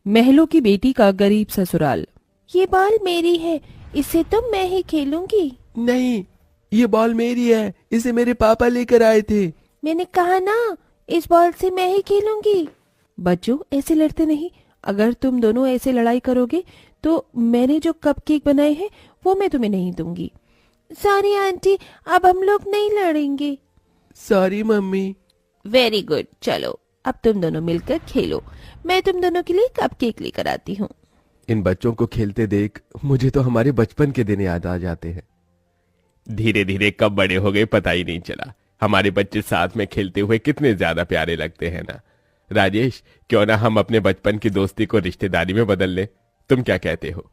महलों की बेटी का गरीब ससुराल। ये बॉल मेरी है, इसे तो मैं ही खेलूंगी। नहीं, ये बॉल मेरी है, इसे मेरे पापा लेकर आए थे। मैंने कहा ना, इस बॉल से मैं ही खेलूंगी। बच्चों, ऐसे लड़ते नहीं। अगर तुम दोनों ऐसे लड़ाई करोगे तो मैंने जो कपकेक बनाए हैं वो मैं तुम्हें नहीं दूंगी। सॉरी आंटी, अब हम लोग नहीं लड़ेंगे। Sorry mummy. वेरी गुड, चलो अब तुम दोनों मिलकर खेलो। मैं तुम दोनों के लिए कपकेक लेकर आती हूँ। इन बच्चों को खेलते देख मुझे तो हमारे बचपन के दिन याद आ जाते हैं। धीरे धीरे कब बड़े हो गए पता ही नहीं चला। हमारे बच्चे साथ में खेलते हुए कितने ज्यादा प्यारे लगते हैं ना। राजेश, क्यों ना हम अपने बचपन की दोस्ती को रिश्तेदारी में बदल ले? तुम क्या कहते हो?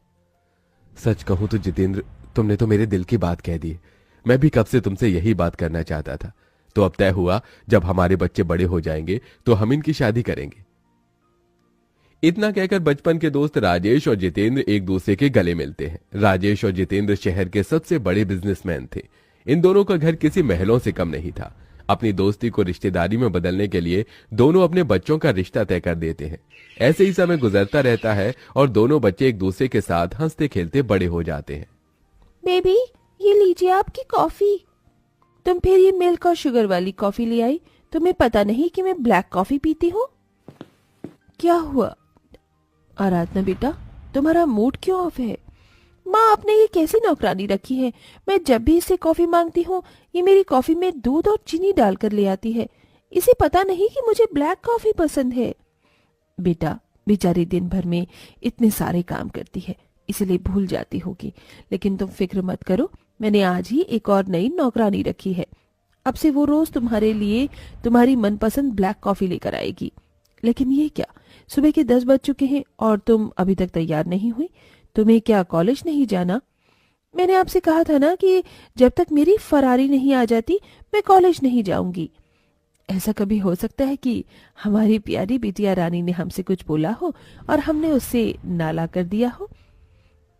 सच कहूं तो जितेंद्र, तुमने तो मेरे दिल की बात कह दी। मैं भी कब से तुमसे यही बात करना चाहता था। तो अब तय हुआ, जब हमारे बच्चे बड़े हो जाएंगे तो हम इनकी शादी करेंगे। इतना कहकर बचपन के दोस्त राजेश और जितेंद्र एक दूसरे के गले मिलते हैं। राजेश और जितेंद्र शहर के सबसे बड़े बिजनेसमैन थे। इन दोनों का घर किसी महलों से कम नहीं था। अपनी दोस्ती को रिश्तेदारी में बदलने के लिए दोनों अपने बच्चों का रिश्ता तय कर देते हैं। ऐसे ही समय गुजरता रहता है और दोनों बच्चे एक दूसरे के साथ हंसते खेलते बड़े हो जाते हैं। बेबी, ये लीजिए आपकी कॉफी। तुम फिर ये मिल्क और शुगर वाली कॉफी ले आई। तुम्हें पता नहीं कि मैं ब्लैक कॉफी पीती हूँ? क्या हुआ आराधना बेटा, तुम्हारा मूड क्यों ऑफ है? माँ, आपने ये कैसी नौकरानी रखी है? मैं जब भी इससे कॉफी मांगती हूँ ये मेरी कॉफी में दूध और चीनी डालकर ले आती है। इसे पता नहीं कि मुझे ब्लैक कॉफी पसंद है। बेटा, बेचारी दिन भर में इतने सारे काम करती है, इसलिए भूल जाती होगी। लेकिन तुम फिक्र मत करो, मैंने आज ही एक और नई नौकरानी रखी है। अब से वो रोज तुम्हारे लिए तुम्हारी मनपसंद ब्लैक कॉफी लेकर आएगी। लेकिन ये क्या, सुबह के 10 बज चुके हैं और तुम अभी तक तैयार नहीं हुई? तुम्हें क्या कॉलेज नहीं जाना? मैंने आपसे कहा था ना कि जब तक मेरी फरारी नहीं आ जाती मैं कॉलेज नहीं जाऊंगी। ऐसा कभी हो सकता है कि हमारी प्यारी बिटिया रानी ने हमसे कुछ बोला हो और हमने उससे नाला कर दिया हो?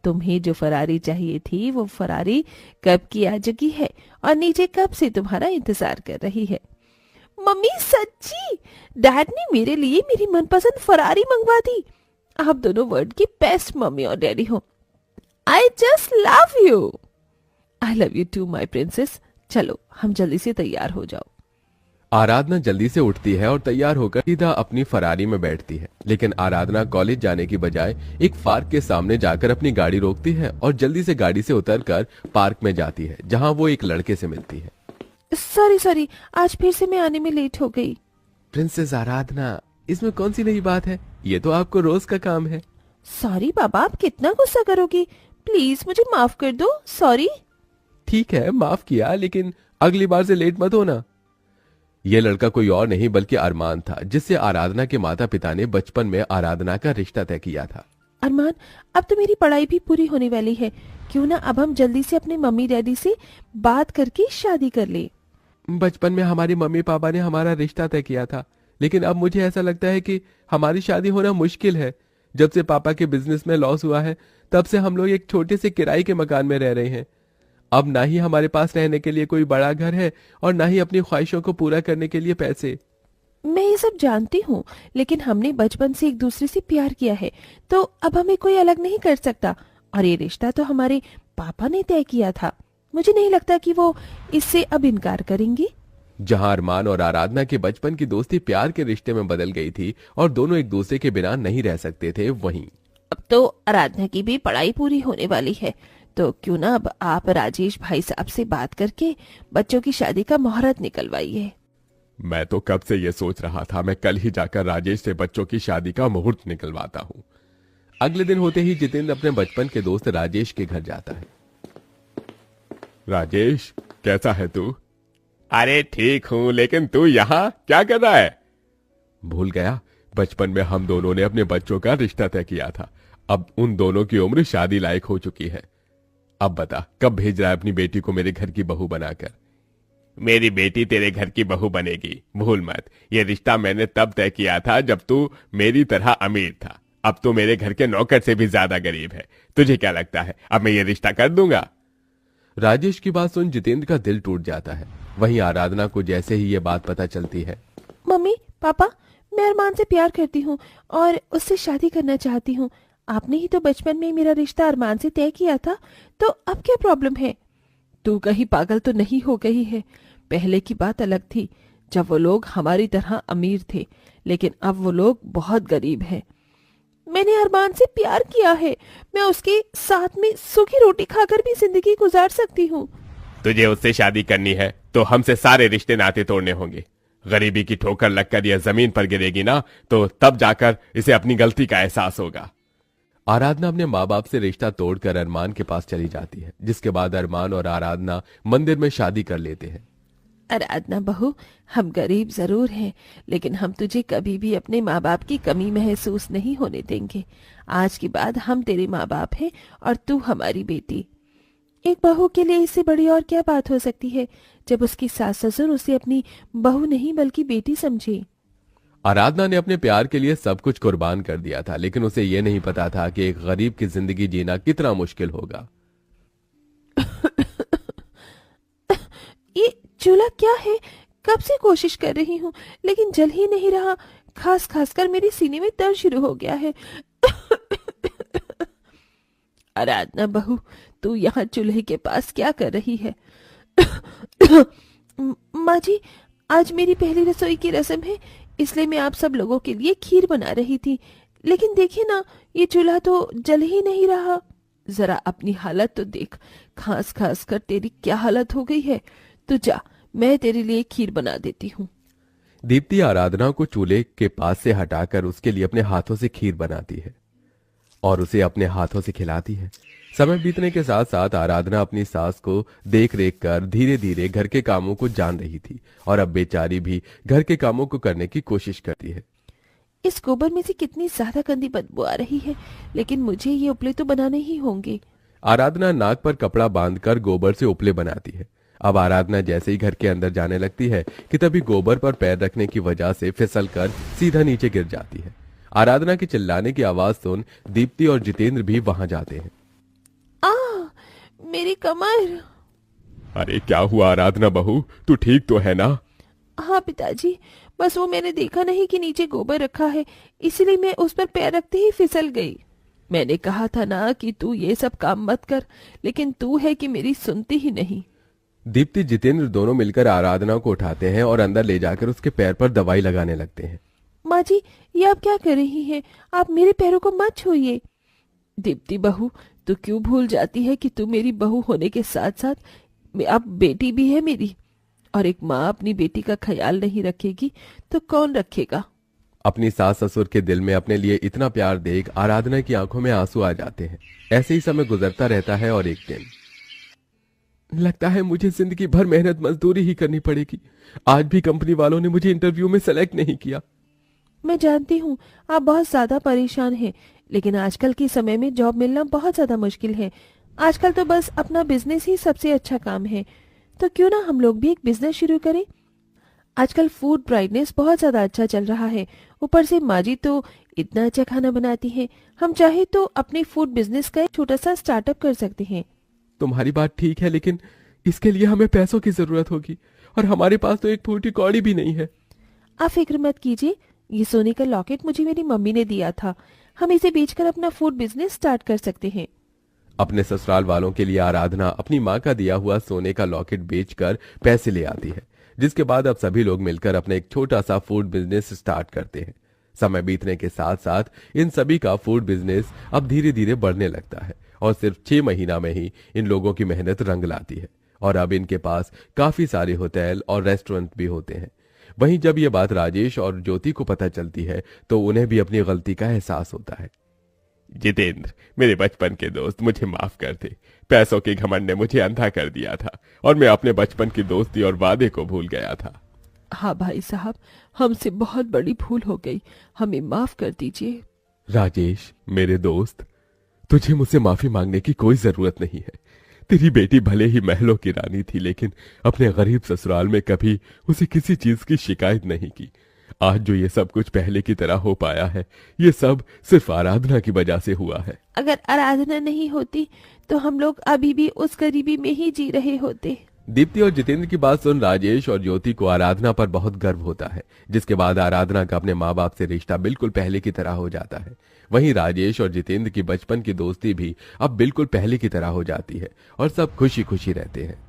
तुम्हें जो फरारी चाहिए थी वो फरारी कब की आ चुकी है और नीचे कब से तुम्हारा इंतजार कर रही है। मम्मी, सच्ची डैड ने मेरे लिए मेरी मनपसंद फरारी मंगवा दी। आप दोनों वर्ल्ड की बेस्ट मम्मी और डैडी हो। I just love you. I love you too my princess. चलो हम जल्दी से तैयार हो जाओ। आराधना जल्दी से उठती है और तैयार होकर सीधा अपनी फरारी में बैठती है। लेकिन आराधना कॉलेज जाने की बजाय एक पार्क के सामने जाकर अपनी गाड़ी रोकती है और जल्दी से गाड़ी से उतरकर पार्क में जाती है, जहां वो एक लड़के से मिलती है। सॉरी, आज फिर से मैं आने में लेट हो गई। प्रिंसेस आराधना, इसमें कौन सी नई बात है? ये तो आपको रोज का काम है। सॉरी बाबा, आप कितना गुस्सा करोगी? प्लीज मुझे माफ कर दो। सॉरी। ठीक है, माफ किया, लेकिन अगली बार से लेट मत होना। यह लड़का कोई और नहीं बल्कि अरमान था, जिससे आराधना के माता पिता ने बचपन में आराधना का रिश्ता तय किया था। अरमान, अब तो मेरी पढ़ाई भी पूरी होने वाली है। क्यों ना अब हम जल्दी से अपने मम्मी डैडी से बात करके शादी कर ले। बचपन में हमारे मम्मी पापा ने हमारा रिश्ता तय किया था, लेकिन अब मुझे ऐसा लगता है कि हमारी शादी होना मुश्किल है। जब से पापा के बिजनेस में लॉस हुआ है तब से हम लोग एक छोटे से किराए के मकान में रह रहे हैं। अब ना ही हमारे पास रहने के लिए कोई बड़ा घर है और ना ही अपनी ख्वाहिशों को पूरा करने के लिए पैसे। मैं ये सब जानती हूँ, लेकिन हमने बचपन से एक दूसरे से प्यार किया है, तो अब हमें कोई अलग नहीं कर सकता। और ये रिश्ता तो हमारे पापा ने तय किया था। मुझे नहीं लगता कि वो इससे अब इनकार करेंगे। जहां अरमान और आराधना के बचपन की दोस्ती प्यार के रिश्ते में बदल गई थी और दोनों एक दूसरे के बिना नहीं रह सकते थे, वहीं अब तो आराधना की भी पढ़ाई पूरी होने वाली है, तो क्यों ना अब आप राजेश भाई साहब से बात करके बच्चों की शादी का मुहूर्त निकलवाइए। मैं तो कब से ये सोच रहा था, मैं कल ही जाकर राजेश से बच्चों की शादी का मुहूर्त निकलवाता हूँ। अगले दिन होते ही जितेंद्र अपने बचपन के दोस्त राजेश के घर जाता है। राजेश, कैसा है तू? अरे ठीक हूं, लेकिन तू यहाँ क्या कर रहा है? भूल गया, बचपन में हम दोनों ने अपने बच्चों का रिश्ता तय किया था। अब उन दोनों की उम्र शादी लायक हो चुकी है। अब बता, कब भेज रहा है अपनी बेटी को मेरे घर की बहू बनाकर? मेरी बेटी तेरे घर की बहू बनेगी, भूल मत। ये रिश्ता मैंने तब तय किया था जब तू मेरी तरह अमीर था। अब तो मेरे घर के नौकर से भी ज्यादा गरीब है। तुझे क्या लगता है अब मैं ये रिश्ता कर दूंगा? राजेश की बात सुन जितेंद्र का दिल टूट जाता है। वहीं आराधना को जैसे ही ये बात पता चलती है। मम्मी पापा, मैं अरमान से प्यार करती हूँ और उससे शादी करना चाहती हूँ। आपने ही तो बचपन में मेरा रिश्ता अरमान से तय किया था, तो अब क्या प्रॉब्लम है? तू कहीं पागल तो नहीं हो गई है? पहले की बात अलग थी, जब वो लोग हमारी तरह अमीर थे, लेकिन अब वो लोग बहुत गरीब हैं। मैंने अरमान से प्यार किया है, मैं उसके साथ में सूखी रोटी खाकर भी जिंदगी गुजार सकती हूँ। तुझे उससे शादी करनी है तो हमसे सारे रिश्ते नाते तोड़ने होंगे। गरीबी की ठोकर लगकर यह जमीन पर गिरेगी ना, तो तब जाकर इसे अपनी गलती का एहसास होगा। आराधना अपने माँ बाप से रिश्ता तोड़कर अरमान के पास चली जाती है, जिसके बाद अरमान और आराधना मंदिर में शादी कर लेते हैं। आराधना बहू, हम गरीब जरूर हैं, लेकिन हम तुझे कभी भी अपने माँ बाप की कमी महसूस नहीं होने देंगे। आज के बाद हम तेरे माँ बाप हैं और तू हमारी बेटी। एक बहू के लिए इससे बड़ी और क्या बात हो सकती है, जब उसकी सास ससुर उसे अपनी बहू नहीं बल्कि बेटी समझे। आराधना ने अपने प्यार के लिए सब कुछ कुर्बान कर दिया था, लेकिन उसे यह नहीं पता था कि एक गरीब की जिंदगी जीना कितना मुश्किल होगा। ये चूल्हा क्या है? कब से कोशिश कर रही हूँ, लेकिन जल ही नहीं रहा। खास खास कर मेरे सीने में दर्द शुरू हो गया है। आराधना बहू, तू यहाँ चूल्हे के पास क्या कर रही है? माँ जी, आज मेरी पहली रसोई की रस्म है, इसलिए मैं आप सब लोगों के लिए खीर बना रही थी। लेकिन देखिए ना, ये चूल्हा तो जल ही नहीं रहा। जरा अपनी हालत तो देख, खास खास कर तेरी क्या हालत हो गई है। तू जा, मैं तेरे लिए खीर बना देती हूँ। दीप्ति आराधना को चूल्हे के पास से हटाकर उसके लिए अपने हाथों से खीर बनाती है और उसे अपने हाथों से खिलाती है। समय बीतने के साथ साथ आराधना अपनी सास को देख रेख कर धीरे धीरे घर के कामों को जान रही थी और अब बेचारी भी घर के कामों को करने की कोशिश करती है। इस गोबर में से कितनी ज्यादा गंदी बदबू आ रही है, लेकिन मुझे ये उपले तो बनाने ही होंगे। आराधना नाक पर कपड़ा बांधकर गोबर से उपले बनाती है। अब आराधना जैसे ही घर के अंदर जाने लगती है कि तभी गोबर पर पैर रखने की वजह से फिसलकर सीधा नीचे गिर जाती है। आराधना के चिल्लाने की आवाज सुन दीप्ति और जितेंद्र भी वहां जाते हैं। मेरी कमर। अरे क्या हुआ आराधना बहू, तू ठीक तो है ना? हाँ पिताजी, बस वो मैंने देखा नहीं कि नीचे गोबर रखा है, इसलिए मैं उस पर पैर रखते ही फिसल गई। मैंने कहा था ना कि तू ये सब काम मत कर, लेकिन तू है कि मेरी सुनती ही नहीं। दीप्ति जितेंद्र दोनों मिलकर आराधना को उठाते हैं और अंदर ले जाकर उसके पैर पर दवाई लगाने लगते हैं। माँ जी, ये आप क्या कर रही हैं? आप मेरे पैरों को मत छूइए। दीप्ति बहू, तू क्यों भूल जाती है कि तू मेरी बहू होने के साथ साथ अब बेटी भी है मेरी, और एक माँ अपनी बेटी का ख्याल नहीं रखेगी तो कौन रखेगा? अपनी सास ससुर के दिल में अपने लिए इतना प्यार देख आराधना की आंखों में आंसू आ जाते हैं। ऐसे ही समय गुजरता रहता है और एक दिन लगता है मुझे जिंदगी भर मेहनत मजदूरी ही करनी पड़ेगी। आज भी कंपनी वालों ने मुझे इंटरव्यू में सेलेक्ट नहीं किया। मैं जानती हूँ आप बहुत ज्यादा परेशान हैं, लेकिन आजकल के समय में जॉब मिलना बहुत ज्यादा मुश्किल है। आजकल तो बस अपना बिजनेस ही सबसे अच्छा काम है, तो क्यों ना हम लोग भी एक बिजनेस शुरू करें। आजकल फूड ब्राइटनेस बहुत ज्यादा अच्छा चल रहा है, ऊपर से माँ जी तो इतना अच्छा खाना बनाती हैं। हम चाहे तो अपने फूड बिजनेस का एक छोटा सा स्टार्टअप कर सकते हैं। तुम्हारी बात ठीक है, लेकिन इसके लिए हमें पैसों की जरूरत होगी और हमारे पास तो एक फूटी कौड़ी भी नहीं है। आप फिक्र मत कीजिए, ये सोने का लॉकेट मुझे मेरी मम्मी ने दिया था, हम इसे बेचकर अपना फूड बिजनेस स्टार्ट कर सकते हैं। अपने ससुराल वालों के लिए आराधना अपनी माँ का दिया हुआ सोने का लॉकेट बेचकर पैसे ले आती है, जिसके बाद अब सभी लोग मिलकर अपना एक छोटा सा फूड बिजनेस स्टार्ट करते हैं। समय बीतने के साथ साथ इन सभी का फूड बिजनेस अब धीरे धीरे बढ़ने लगता है और सिर्फ 6 महीना में ही इन लोगों की मेहनत रंग लाती है और अब इनके पास काफी सारे होटल और रेस्टोरेंट भी होते हैं। वहीं जब ये बात राजेश और ज्योति को पता चलती है तो उन्हें भी अपनी गलती का एहसास होता है। जितेंद्र, मेरे बचपन के दोस्त, मुझे माफ कर दे। पैसों के घमंड ने मुझे अंधा कर दिया था और मैं अपने बचपन की दोस्ती और वादे को भूल गया था। हाँ भाई साहब, हमसे बहुत बड़ी भूल हो गई, हमें माफ कर दीजिए। राजेश मेरे दोस्त, तुझे मुझसे माफी मांगने की कोई जरूरत नहीं है। तेरी बेटी भले ही महलों की रानी थी, लेकिन अपने गरीब ससुराल में कभी उसे किसी चीज की शिकायत नहीं की। आज जो ये सब कुछ पहले की तरह हो पाया है, ये सब सिर्फ आराधना की वजह से हुआ है। अगर आराधना नहीं होती तो हम लोग अभी भी उस गरीबी में ही जी रहे होते। दीप्ति और जितेंद्र की बात सुन राजेश और ज्योति को आराधना पर बहुत गर्व होता है, जिसके बाद आराधना का अपने माँ बाप से रिश्ता बिल्कुल पहले की तरह हो जाता है। वहीं राजेश और जितेंद्र की बचपन की दोस्ती भी अब बिल्कुल पहले की तरह हो जाती है और सब खुशी खुशी रहते हैं।